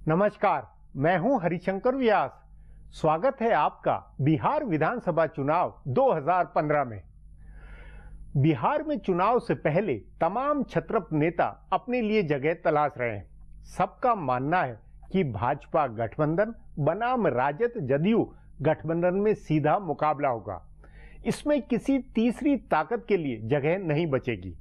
नमस्कार, मैं हूं हरिशंकर व्यास। स्वागत है आपका बिहार विधानसभा चुनाव 2015 में। बिहार में चुनाव से पहले तमाम क्षत्रप नेता अपने लिए जगह तलाश रहे हैं। सबका मानना है कि भाजपा गठबंधन बनाम राजद जदयू गठबंधन में सीधा मुकाबला होगा। इसमें किसी तीसरी ताकत के लिए जगह नहीं बचेगी।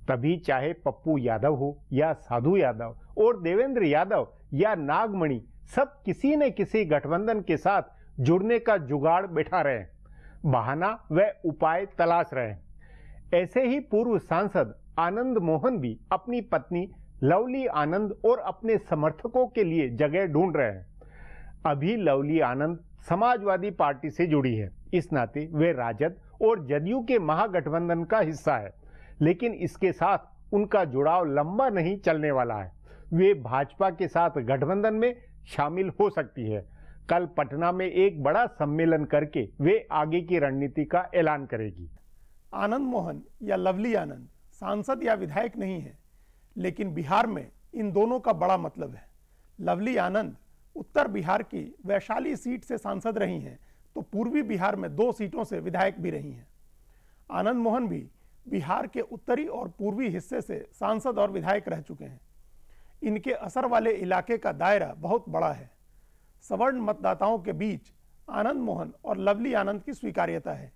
तभी चाहे पप्पू यादव हो या साधु यादव और देवेंद्र यादव या नागमणि, सब किसी न किसी गठबंधन के साथ जुड़ने का जुगाड़ बैठा रहे हैं, बहाना व उपाय तलाश रहे हैं। ऐसे ही पूर्व सांसद आनंद मोहन भी अपनी पत्नी लवली आनंद और अपने समर्थकों के लिए जगह ढूंढ रहे हैं। अभी लवली आनंद समाजवादी पार्टी से जुड़ी है, इस नाते वे राजद और जदयू के महागठबंधन का हिस्सा है, लेकिन इसके साथ उनका जुड़ाव लंबा नहीं चलने वाला है। वे भाजपा के साथ गठबंधन में शामिल हो सकती है। कल पटना में एक बड़ा सम्मेलन करके वे आगे की रणनीति का ऐलान करेगी। आनंद मोहन या लवली आनंद सांसद या विधायक नहीं है, लेकिन बिहार में इन दोनों का बड़ा मतलब है। लवली आनंद उत्तर बिहार की वैशाली सीट से सांसद रही हैं, तो पूर्वी बिहार में 2 सीटों से विधायक भी रही हैं। आनंद मोहन भी बिहार के उत्तरी और पूर्वी हिस्से से सांसद और विधायक रह चुके हैं। इनके असर वाले इलाके का दायरा बहुत बड़ा है। सवर्ण मतदाताओं के बीच आनंद मोहन और लवली आनंद की स्वीकार्यता है।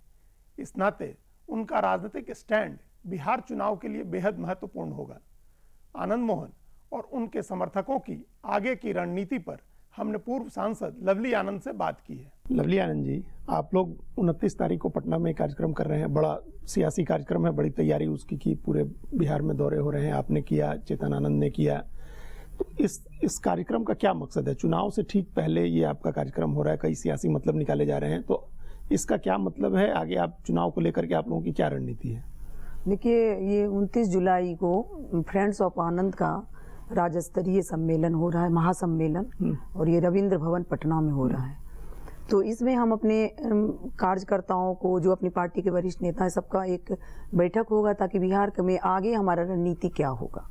इस नाते उनका राजनीतिक स्टैंड बिहार चुनाव के लिए बेहद महत्वपूर्ण होगा। आनंद मोहन और उनके समर्थकों की आगे की रणनीति पर हमने पूर्व सांसद लवली आनंद से बात की है। लवली आनंद जी, आप लोग 29 तारीख को पटना में कार्यक्रम कर रहे हैं। बड़ा सियासी कार्यक्रम है, बड़ी तैयारी उसकी की, पूरे बिहार में दौरे हो रहे हैं। आपने किया, चेतन आनंद ने किया। तो इस कार्यक्रम का क्या मकसद है? चुनाव से ठीक पहले ये आपका कार्यक्रम हो रहा है, कई सियासी मतलब निकाले जा रहे हैं, तो इसका क्या मतलब है? आगे आप चुनाव को लेकर के आप लोगों की क्या रणनीति है? देखिए, ये 29 जुलाई को फ्रेंड्स ऑफ आनंद का राज्य स्तरीय सम्मेलन हो रहा है, महासम्मेलन, और ये रविंद्र भवन पटना में हो रहा है। तो इसमें हम अपने कार्यकर्ताओं को, जो अपनी पार्टी के वरिष्ठ नेता है, सबका एक बैठक होगा, ताकि बिहार में आगे हमारा रणनीति क्या होगा,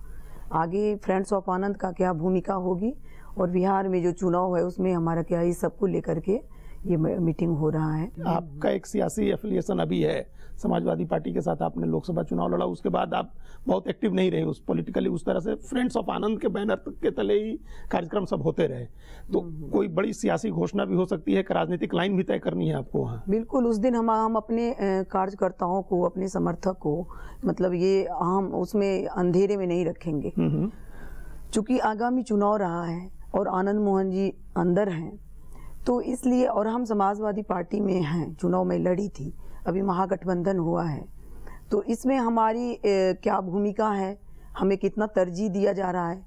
आगे फ्रेंड्स ऑफ आनंद का क्या भूमिका होगी, और बिहार में जो चुनाव है उसमें हमारा क्या, इस सबको लेकर के ये मीटिंग हो रहा है। आपका एक सियासी एफिलिएशन अभी है, समाजवादी पार्टी के साथ आपने लोकसभा चुनाव लड़ा, उसके बाद आप बहुत एक्टिव नहीं रहे उस पॉलिटिकली, उस तरह से फ्रेंड्स ऑफ आनंद के बैनर के तले ही कार्यक्रम सब होते रहे। तो कोई बड़ी सियासी घोषणा भी हो सकती है कि राजनीतिक लाइन भी तय करनी है आपको वहाँ? बिल्कुल, उस दिन हम अपने कार्यकर्ताओं को, अपने समर्थक को, मतलब ये हम उसमें अंधेरे में नहीं रखेंगे। चूंकि आगामी चुनाव रहा है और आनंद मोहन जी अंदर हैं, तो इसलिए, और हम समाजवादी पार्टी में हैं, चुनाव में लड़ी थी, अभी महागठबंधन हुआ है, तो इसमें हमारी क्या भूमिका है, हमें कितना तरजीह दिया जा रहा है,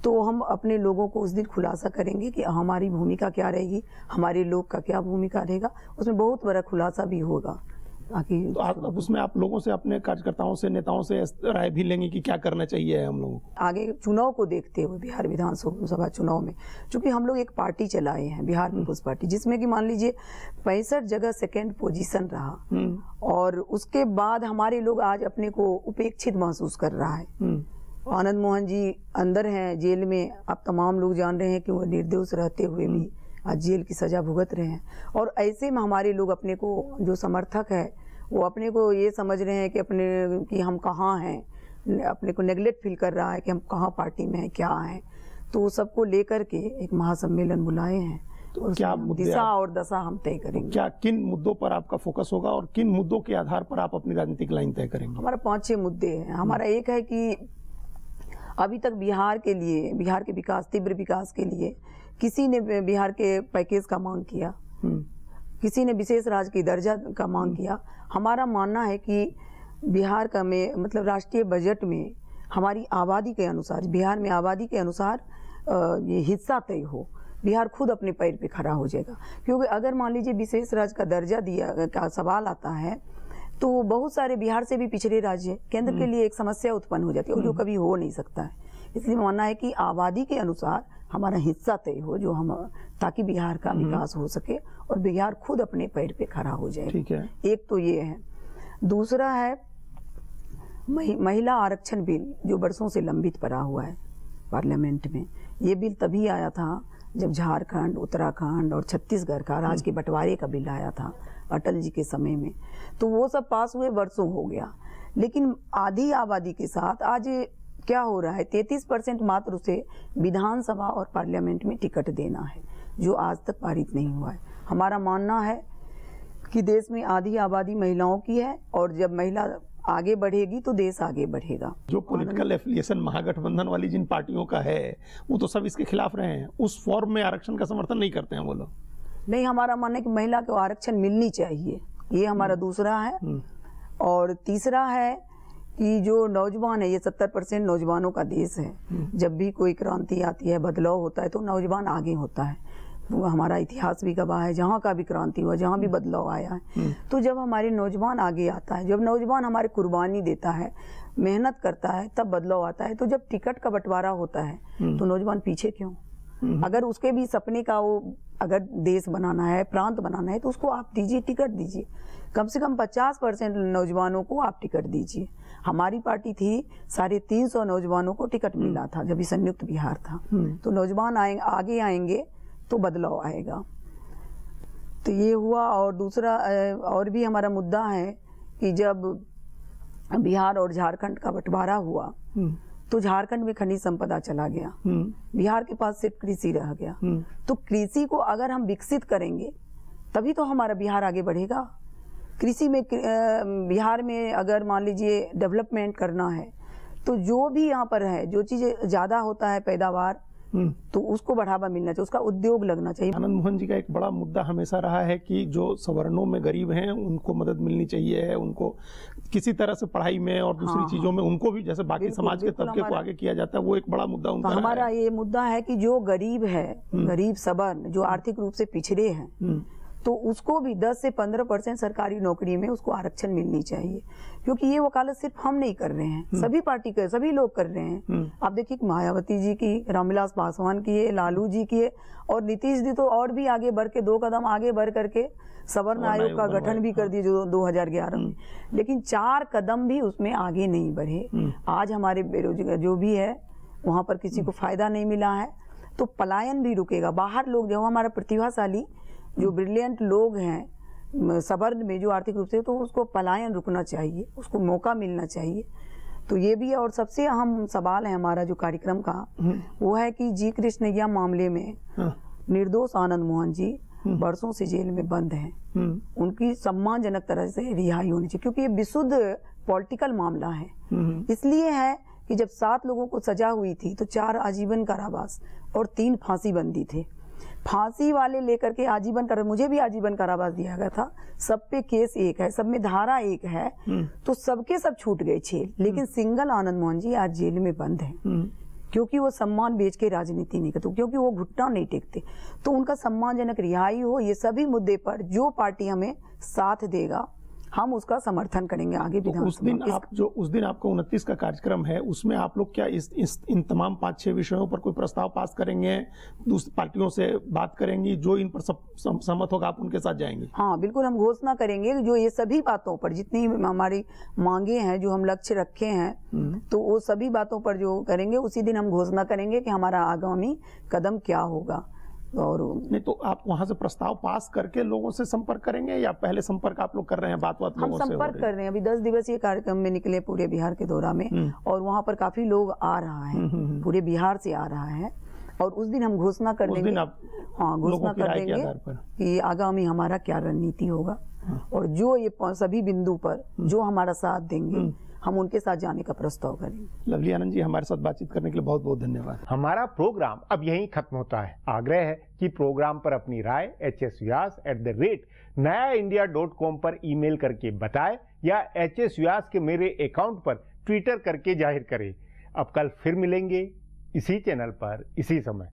तो हम अपने लोगों को उस दिन खुलासा करेंगे कि हमारी भूमिका क्या रहेगी, हमारे लोग का क्या भूमिका रहेगा। उसमें बहुत बड़ा खुलासा भी होगा, ताकि तो अब उसमें आप लोगों से, अपने कार्यकर्ताओं से, नेताओं से राय भी लेंगे कि क्या करना चाहिए हम लोगों को आगे चुनाव को देखते हुए। बिहार विधानसभा चुनाव में चूंकि हम लोग एक पार्टी चलाए हैं, बिहार पीपुल्स पार्टी, जिसमें कि मान लीजिए 65 जगह सेकेंड पोजीशन रहा, और उसके बाद हमारे लोग आज अपने को उपेक्षित महसूस कर रहा है। आनंद मोहन जी अंदर हैं जेल में, आप तमाम लोग जान रहे हैं कि वो निर्दोष रहते हुए भी आज जेल की सजा भुगत रहे हैं, और ऐसे में हमारे लोग अपने को, जो समर्थक है, वो अपने को ये समझ रहे हैं कि हम कहाँ हैं, अपने को नेगलेक्ट फील कर रहा है कि हम कहाँ पार्टी में हैं, क्या हैं। तो सबको लेकर के एक महासम्मेलन बुलाए हैं, तो क्या दिशा और दशा हम तय करेंगे। क्या किन मुद्दों पर आपका फोकस होगा और किन मुद्दों के आधार पर आप अपनी राजनीतिक लाइन तय करेंगे? हमारा 5-6 मुद्दे हैं। हमारा एक है कि अभी तक बिहार के लिए, बिहार के विकास, तीव्र विकास के लिए किसी ने बिहार के पैकेज का मांग किया, किसी ने विशेष राज्य की दर्जा का मांग किया। हमारा मानना है कि बिहार का मतलब राष्ट्रीय बजट में हमारी आबादी के अनुसार, बिहार में आबादी के अनुसार ये हिस्सा तय हो, बिहार खुद अपने पैर पे खड़ा हो जाएगा। क्योंकि अगर मान लीजिए विशेष राज्य का दर्जा दिया का सवाल आता है, तो बहुत सारे बिहार से भी पिछड़े राज्य केंद्र के लिए एक समस्या उत्पन्न हो जाती है, और जो कभी हो नहीं सकता है। इसलिए मानना है कि आबादी के अनुसार हमारा हिस्सा तय हो, जो हम, ताकि बिहार का विकास हो सके और बिहार खुद अपने पैर पे खड़ा हो जाए। ठीक है। एक तो ये है। दूसरा है महिला आरक्षण बिल, जो बरसों से लंबित पड़ा हुआ है पार्लियामेंट में, ये बिल तभी आया था जब झारखंड, उत्तराखंड और छत्तीसगढ़ का राज्य के बंटवारे का बिल आया था अटल जी के समय में। तो वो सब पास हुए वर्षों हो गया, लेकिन आधी आबादी के साथ आज क्या हो रहा है, 33% मात्र उसे विधानसभा और पार्लियामेंट में टिकट देना है, जो आज तक पारित नहीं हुआ है। हमारा मानना है कि देश में आधी आबादी महिलाओं की है, और जब महिला आगे बढ़ेगी तो देश आगे बढ़ेगा। जो पॉलिटिकल एफिलिएशन महागठबंधन वाली जिन पार्टियों का है, वो तो सब इसके खिलाफ रहे हैं, उस फॉर्म में आरक्षण का समर्थन नहीं करते हैं वो लोग। नहीं, हमारा मानना है कि महिला को आरक्षण मिलनी चाहिए, ये हमारा दूसरा है। और तीसरा है कि जो नौजवान है, ये 70% नौजवानों का देश है। जब भी कोई क्रांति आती है, बदलाव होता है, तो नौजवान आगे होता है। वो हमारा इतिहास भी गवाह है, जहाँ का भी क्रांति हुआ, जहाँ भी बदलाव आया है, तो जब हमारे नौजवान आगे आता है, जब नौजवान हमारे कुर्बानी देता है, मेहनत करता है, तब बदलाव आता है। तो जब टिकट का बंटवारा होता है तो नौजवान पीछे क्यों? अगर उसके भी सपने का वो अगर देश बनाना है, प्रांत बनाना है, तो उसको आप दीजिए, टिकट दीजिए। कम से कम 50% नौजवानों को आप टिकट दीजिए। हमारी पार्टी थी, 350 नौजवानों को टिकट मिला था जब ये संयुक्त बिहार था। तो नौजवान आगे आएंगे तो बदलाव आएगा। तो ये हुआ। और दूसरा और भी हमारा मुद्दा है कि जब बिहार और झारखंड का बंटवारा हुआ तो झारखंड में खनिज संपदा चला गया, बिहार के पास सिर्फ कृषि रह गया। तो कृषि को अगर हम विकसित करेंगे तभी तो हमारा बिहार आगे बढ़ेगा। कृषि में बिहार में अगर मान लीजिए डेवलपमेंट करना है, तो जो भी यहाँ पर है, जो चीज़ें ज़्यादा होता है पैदावार, तो उसको बढ़ावा मिलना चाहिए, उसका उद्योग लगना चाहिए। आनंद मोहन जी का एक बड़ा मुद्दा हमेशा रहा है कि जो सवर्णों में गरीब हैं उनको मदद मिलनी चाहिए, उनको किसी तरह से पढ़ाई में और दूसरी चीजों में उनको भी, जैसे बाकी समाज के तबके को आगे किया जाता है, वो एक बड़ा मुद्दा उनका हमारा ये मुद्दा है कि जो गरीब है, गरीब सवर्ण, जो आर्थिक रूप से पिछड़े हैं, तो उसको भी 10 से 15% सरकारी नौकरी में उसको आरक्षण मिलनी चाहिए। क्योंकि ये वकालत सिर्फ हम नहीं कर रहे हैं, सभी पार्टी के सभी लोग कर रहे हैं। आप देखिए मायावती जी की, रामविलास पासवान की है, लालू जी की है, और नीतीश जी तो और भी आगे बढ़ के 2 कदम आगे बढ़ करके सवर्ण आयोग का गठन भी कर दिए जो 2011 में। लेकिन 4 कदम भी उसमें आगे नहीं बढ़े। आज हमारे बेरोजगार जो भी है वहाँ पर किसी को फायदा नहीं मिला है, तो पलायन भी रुकेगा। बाहर लोग जो हमारा प्रतिभाशाली, जो ब्रिलियंट लोग हैं सवर्ण में, जो आर्थिक रूप से, तो उसको पलायन रुकना चाहिए, उसको मौका मिलना चाहिए। तो ये भी है। और सबसे अहम सवाल है हमारा जो कार्यक्रम का, वो है कि जी कृष्णैया मामले में निर्दोष आनंद मोहन जी वर्षों से जेल में बंद हैं। उनकी सम्मानजनक तरह से रिहाई होनी चाहिए, क्योंकि ये विशुद्ध पॉलिटिकल मामला है। इसलिए है कि जब 7 लोगों को सजा हुई थी तो 4 आजीवन कारावास और 3 फांसी बंदी थे। फांसी वाले लेकर के आजीवन कारावास, मुझे भी आजीवन कारावास दिया गया था। सब पे केस एक है, सब में धारा एक है, तो सबके सब छूट गए 6। लेकिन सिंगल आनंद मोहन जी आज जेल में बंद हैं, क्योंकि वो सम्मान बेच के राजनीति नहीं करते, क्योंकि वो घुटना नहीं टेकते। तो उनका सम्मानजनक रिहाई हो। ये सभी मुद्दे पर जो पार्टी हमें साथ देगा, हम उसका समर्थन करेंगे आगे भी। उस दिन आपका 29 का कार्यक्रम है, उसमें आप लोग क्या इन तमाम 5-6 विषयों पर कोई प्रस्ताव पास करेंगे, दूसरी पार्टियों से बात करेंगी, जो इन पर सहमत होगा आप उनके साथ जाएंगे? हाँ बिल्कुल, हम घोषणा करेंगे जो ये सभी बातों पर, जितनी हमारी मांगे हैं, जो हम लक्ष्य रखे हैं, तो वो सभी बातों पर जो करेंगे, उसी दिन हम घोषणा करेंगे कि हमारा आगामी कदम क्या होगा। और नहीं तो आप वहां से प्रस्ताव पास करके लोगों से संपर्क करेंगे, या पहले संपर्क आप लोग कर रहे हैं, बात लोगों से? हम संपर्क कर रहे हैं। अभी 10 दिवसीय कार्यक्रम में निकले पूरे बिहार के दौरा में, और वहाँ पर काफी लोग आ रहा है, पूरे बिहार से आ रहा है। और उस दिन हम घोषणा कर देंगे, घोषणा कर देंगे कि आगामी हमारा क्या रणनीति होगा, और जो ये सभी बिंदु पर जो हमारा साथ देंगे, हम उनके साथ जाने का प्रस्ताव करेंगे। लवली आनंद जी, हमारे साथ बातचीत करने के लिए बहुत बहुत धन्यवाद। हमारा प्रोग्राम अब यहीं खत्म होता है। आग्रह है कि प्रोग्राम पर अपनी राय hsvyas@nayaindia.com पर ईमेल करके बताएं, या hsvyas के मेरे अकाउंट पर ट्विटर करके जाहिर करें। अब कल फिर मिलेंगे इसी चैनल पर, इसी समय।